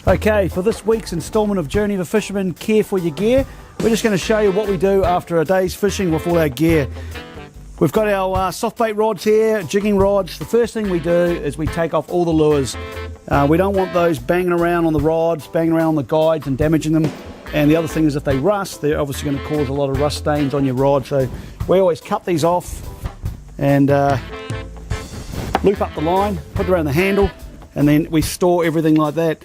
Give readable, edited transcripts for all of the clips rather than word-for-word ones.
Okay, for this week's instalment of Journey of a Fisherman, Care for Your Gear, we're just going to show you what we do after a day's fishing with all our gear. We've got our soft bait rods here, jigging rods. The first thing we do is we take off all the lures. We don't want those banging around on the rods, banging around on the guides and damaging them. And the other thing is if they rust, they're obviously going to cause a lot of rust stains on your rod. So we always cut these off and loop up the line, put it around the handle, and then we store everything like that.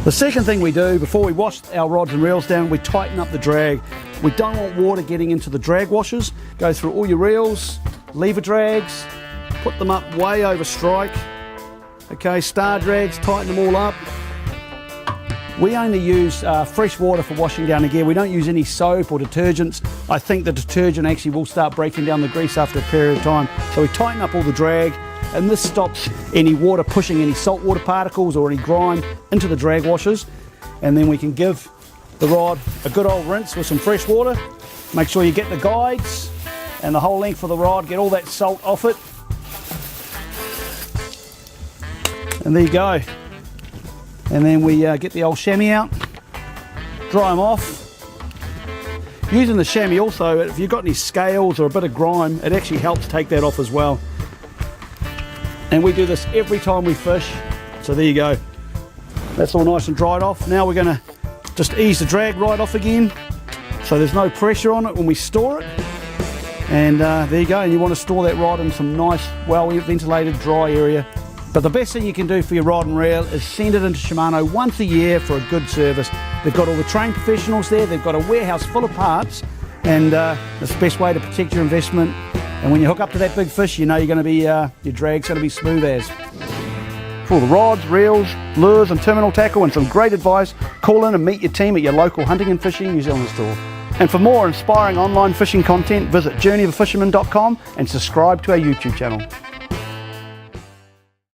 The second thing we do before we wash our rods and reels down, we tighten up the drag. We don't want water getting into the drag washers. Go through all your reels, lever drags, put them up way over strike. Okay, star drags, tighten them all up. We only use fresh water for washing down the gear. We don't use any soap or detergents. I think the detergent actually will start breaking down the grease after a period of time. So we tighten up all the drag, and this stops any water pushing any saltwater particles or any grime into the drag washers. And then we can give the rod a good old rinse with some fresh water. Make sure you get the guides and the whole length of the rod, get all that salt off it. And there you go. And then we get the old chamois out, dry them off. Using the chamois also, if you've got any scales or a bit of grime, it actually helps take that off as well. And we do this every time we fish. So there you go. That's all nice and dried off. Now we're going to just ease the drag right off again, so there's no pressure on it when we store it. And there you go. And you want to store that rod in some nice, well ventilated, dry area. But the best thing you can do for your rod and reel is send it into Shimano once a year for a good service. They've got all the trained professionals there. They've got a warehouse full of parts, and it's the best way to protect your investment. And when you hook up to that big fish, you know you're going to be your drag's going to be smooth as. For all the rods, reels, lures and terminal tackle and some great advice, call in and meet your team at your local Hunting and Fishing New Zealand store. And for more inspiring online fishing content, visit journeyofaFisherman.com and subscribe to our YouTube channel.